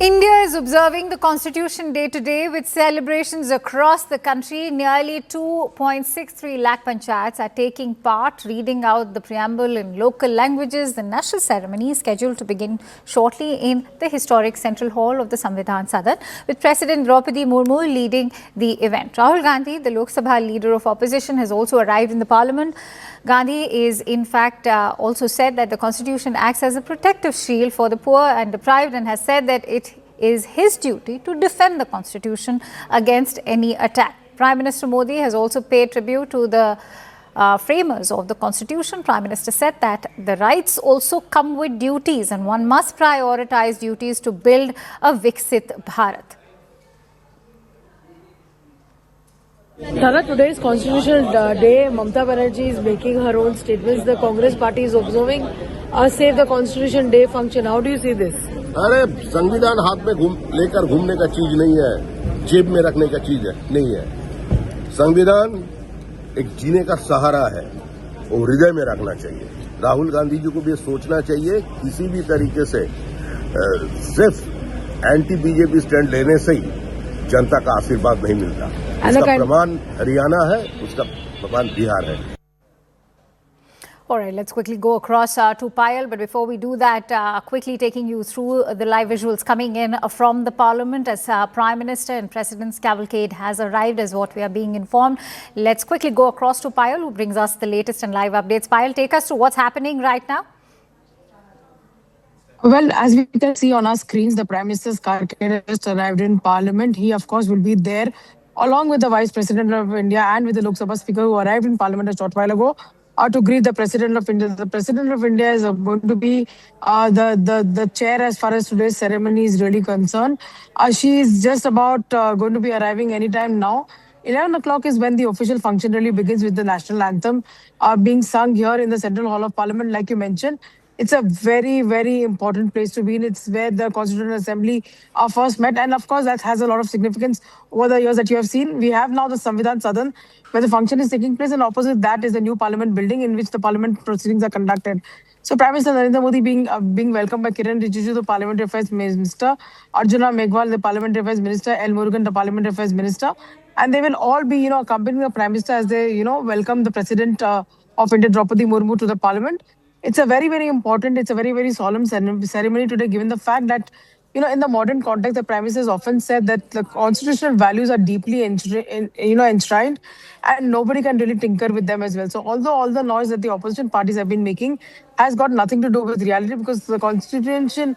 India is observing the Constitution Day today with celebrations across the country. Nearly 2.63 lakh panchayats are taking part, reading out the preamble in local languages. The national ceremony is scheduled to begin shortly in the historic Central Hall of the Samvidhan Sadan, with President Draupadi Murmu leading the event. Rahul Gandhi, the Lok Sabha leader of opposition, has also arrived in the parliament. Gandhi is in fact also said that the Constitution acts as a protective shield for the poor and deprived, and has said that it is his duty to defend the Constitution against any attack. Prime Minister Modi has also paid tribute to the framers of the Constitution. Prime Minister said that the rights also come with duties, and one must prioritize duties to build a Viksit Bharat. Tara, today is Constitutional Day. Mamata Banerjee is making her own statements. The Congress party is observing a Save the Constitution Day function. How do you see this? अरे संविधान हाथ में लेकर घूमने का चीज नहीं है, जेब में रखने का चीज नहीं है। संविधान एक जीने का सहारा है, वो हृदय में रखना चाहिए। राहुल गांधी जी को भी सोचना चाहिए, किसी भी तरीके से सिर्फ एंटी बीजेपी स्टैंड लेने से ही जनता का आशीर्वाद नहीं मिलता। उसका प्रमाण हरियाणा है, उसका प्रमाण बिहार है। All right, let's quickly go across to Payal. But before we do that, quickly taking you through the live visuals coming in from the Parliament as Prime Minister and President's cavalcade has arrived, as what we are being informed. Let's quickly go across to Payal, who brings us the latest and live updates. Payal, take us to what's happening right now. Well, as we can see on our screens, the Prime Minister's cavalcade just arrived in Parliament. He, of course, will be there along with the Vice President of India and with the Lok Sabha Speaker, who arrived in Parliament a short while ago. To greet the President of India. The President of India is going to be the chair as far as today's ceremony is really concerned. She is just about going to be arriving anytime now. 11 o'clock is when the official function really begins, with the national anthem being sung here in the Central Hall of Parliament. Like you mentioned, it's a very, very important place to be in. It's where the Constitutional Assembly first met. And of course, that has a lot of significance over the years that you have seen. We have now the Samvidhan Sadan, where the function is taking place, and opposite that is the new Parliament building in which the Parliament proceedings are conducted. So Prime Minister Narendra Modi being welcomed by Kiran Rijiju, the Parliamentary Affairs Minister, Arjuna Meghwal, the Parliamentary Affairs Minister, L. Murugan, the Parliamentary Affairs Minister. And they will all be, accompanying the Prime Minister as they, welcome the President of India, Draupadi Murmu, to the Parliament. It's a very, very important, it's a very, very solemn ceremony today, given the fact that, in the modern context, the Prime Minister has often said that the constitutional values are deeply enshrined, and nobody can really tinker with them as well. So although all the noise that the opposition parties have been making has got nothing to do with reality, because the Constitution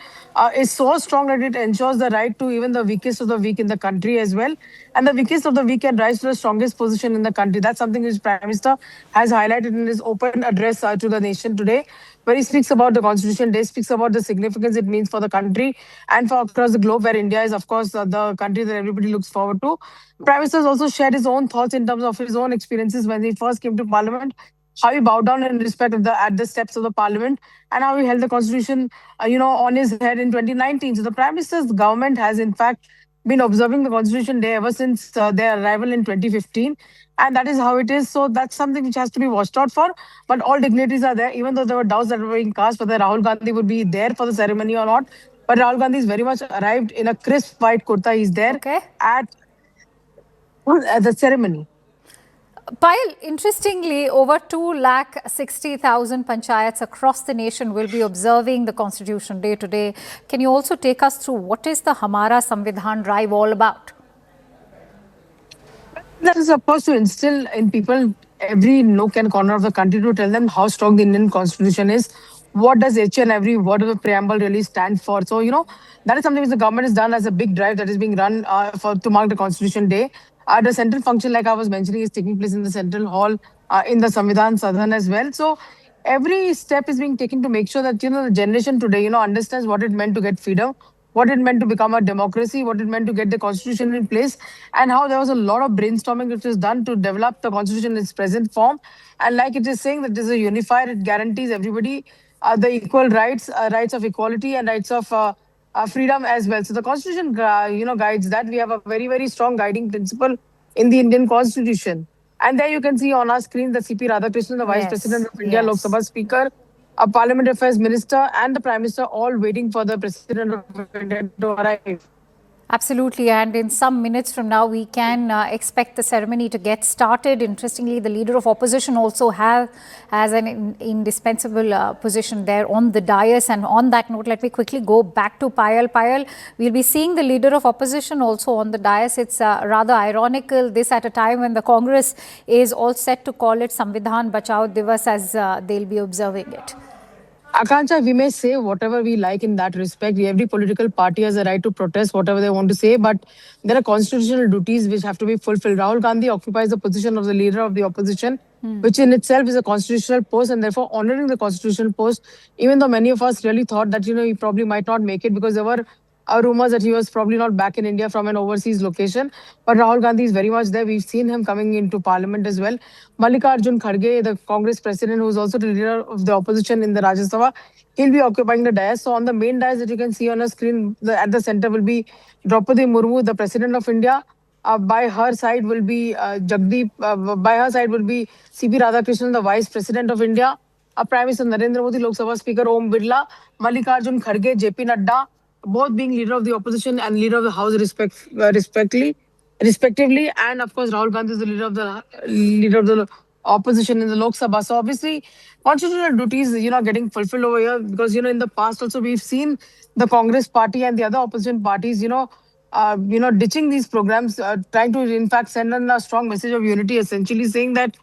is so strong that it ensures the right to even the weakest of the weak in the country as well. And the weakest of the weak can rise to the strongest position in the country. That's something which Prime Minister has highlighted in his open address to the nation today, where he speaks about the Constitution Day, speaks about the significance it means for the country and for across the globe, where India is, of course, the country that everybody looks forward to. Prime Minister has also shared his own thoughts in terms of his own experiences when he first came to Parliament, how he bowed down in respect of at the steps of the Parliament, and how he held the Constitution, on his head in 2019. So the Prime Minister's government has, in fact, been observing the Constitution Day ever since their arrival in 2015. And that is how it is. So that's something which has to be watched out for. But all dignitaries are there, even though there were doubts that were being cast whether Rahul Gandhi would be there for the ceremony or not. But Rahul Gandhi is very much arrived in a crisp white kurta. He's there at the ceremony. Payal, interestingly, over 2,60,000 panchayats across the nation will be observing the Constitution Day today. Can you also take us through what is the Hamara Samvidhan drive all about? That is, of course, to instill in people every nook and corner of the country, to tell them how strong the Indian Constitution is. What does each and every word of the preamble really stand for? So, that is something which the government has done as a big drive that is being run to mark the Constitution Day. The central function, like I was mentioning, is taking place in the Central Hall in the Samvidhan Sadan as well. So every step is being taken to make sure that, the generation today, understands what it meant to get freedom, what it meant to become a democracy, what it meant to get the Constitution in place, and how there was a lot of brainstorming which was done to develop the Constitution in its present form. And like it is saying that it is a unified, it guarantees everybody the equal rights, rights of equality and rights of freedom as well. So the Constitution, guides that. We have a very, very strong guiding principle in the Indian Constitution. And there you can see on our screen the C.P. Radhakrishnan, the Vice President of India, Lok Sabha Speaker, a Parliament Affairs Minister and the Prime Minister all waiting for the President of India to arrive. Absolutely, and in some minutes from now, we can expect the ceremony to get started. Interestingly, the leader of opposition also has an indispensable position there on the dais. And on that note, let me quickly go back to Payal. Payal, we'll be seeing the leader of opposition also on the dais. It's rather ironical, this at a time when the Congress is all set to call it Samvidhan Bachao Divas as they'll be observing it. Akanksha, we may say whatever we like in that respect. Every political party has a right to protest whatever they want to say, but there are constitutional duties which have to be fulfilled. Rahul Gandhi occupies the position of the leader of the opposition, which in itself is a constitutional post, and therefore honoring the constitutional post, even though many of us really thought that, he probably might not make it because there were rumors that he was probably not back in India from an overseas location. But Rahul Gandhi is very much there. We've seen him coming into parliament as well. Mallikarjun Kharge, the Congress president, who is also the leader of the opposition in the Rajya Sabha, he'll be occupying the dais. So on the main dais that you can see on a screen, at the center will be Draupadi Murmu, the President of India. By her side will be Jagdeep. By her side will be C.P. Radhakrishnan, the Vice President of India. Prime Minister Narendra Modi, Lok Sabha Speaker Om Birla, Mallikarjun Kharge, J.P. Nadda, both being leader of the opposition and leader of the House respectively. And of course, Rahul Gandhi is the leader of the opposition in the Lok Sabha. So obviously, constitutional duties, getting fulfilled over here because, in the past also we've seen the Congress party and the other opposition parties, ditching these programs, trying to in fact send a strong message of unity, essentially saying that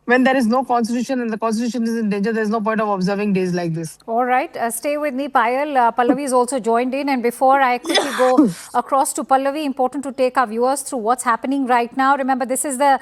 when there is no constitution and the constitution is in danger, there's no point of observing days like this. All right. Stay with me, Payal. Pallavi is also joined in. And before I quickly go across to Pallavi, important to take our viewers through what's happening right now. Remember, this is the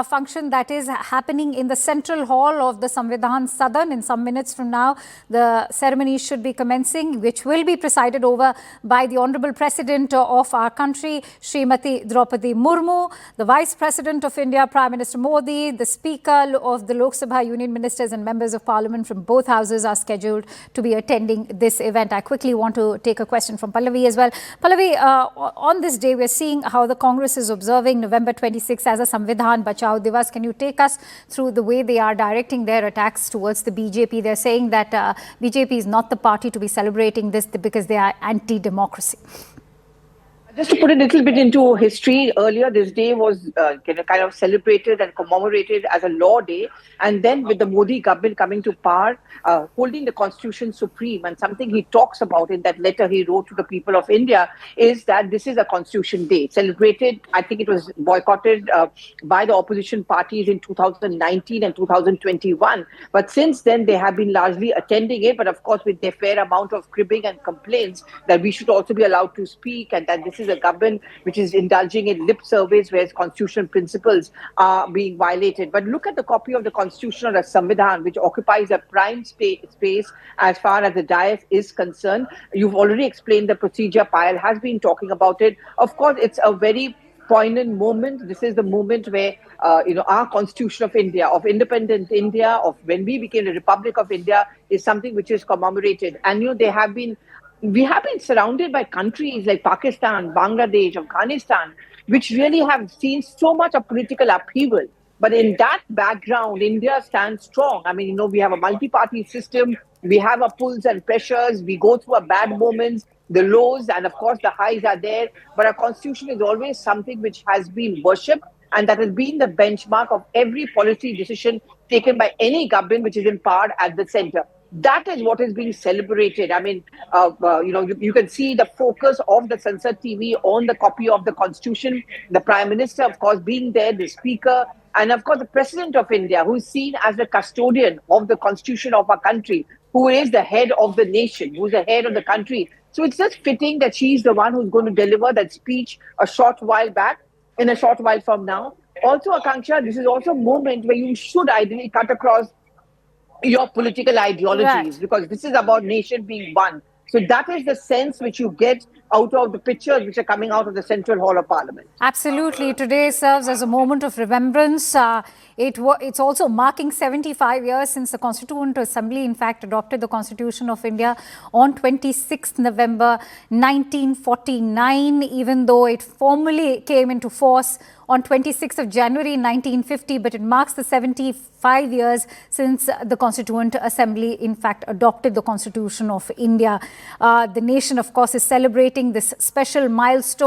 function that is happening in the central hall of the Samvidhan Sadan. In some minutes from now, the ceremony should be commencing, which will be presided over by the Honorable President of our country, Srimati Draupadi Murmu, the Vice President of India, Prime Minister Modi, the Speaker of the Lok Sabha, Union Ministers and Members of Parliament from both houses are scheduled to be attending this event. I quickly want to take a question from Pallavi as well. Pallavi, on this day, we're seeing how the Congress is observing November 26 as a Samvidhan Bachao Divas. Can you take us through the way they are directing their attacks towards the BJP? They're saying that BJP is not the party to be celebrating this because they are anti-democracy. Just to put a little bit into history, earlier this day was kind of celebrated and commemorated as a law day. And then with the Modi government coming to power, holding the constitution supreme, and something he talks about in that letter he wrote to the people of India is that this is a constitution day. Celebrated, I think it was boycotted by the opposition parties in 2019 and 2021. But since then, they have been largely attending it. But of course, with their fair amount of cribbing and complaints that we should also be allowed to speak and that this is a government which is indulging in lip service where constitutional principles are being violated. But look at the copy of the Constitution or the Samvidhan, which occupies a prime space as far as the dais is concerned. You've already explained the procedure. Payal has been talking about it. Of course, it's a very poignant moment. This is the moment where, our Constitution of India, of independent India, of when we became the Republic of India, is something which is commemorated. And, we have been surrounded by countries like Pakistan, Bangladesh, Afghanistan, which really have seen so much of political upheaval. But in that background, India stands strong. I mean, we have a multi-party system. We have our pulls and pressures. We go through our bad moments, the lows, and of course, the highs are there. But our constitution is always something which has been worshipped, and that has been the benchmark of every policy decision taken by any government which is in power at the center. That is what is being celebrated. I mean, you can see the focus of the Sansad TV on the copy of the Constitution, the Prime Minister, of course, being there, the Speaker, and of course, the President of India, who is seen as the custodian of the Constitution of our country, who is the head of the nation, who is the head of the country. So it's just fitting that she's the one who's going to deliver that speech a short while back, in a short while from now. Also, Akanksha, this is also a moment where you should ideally cut across your political ideologies, because this is about nation being one. So that is the sense which you get out of the pictures which are coming out of the Central Hall of Parliament. Absolutely. Today serves as a moment of remembrance. It's also marking 75 years since the Constituent Assembly, in fact, adopted the Constitution of India on 26th November 1949, even though it formally came into force on 26th of January 1950, but it marks the 75 years since the Constituent Assembly, in fact, adopted the Constitution of India. The nation, of course, is celebrating this special milestone.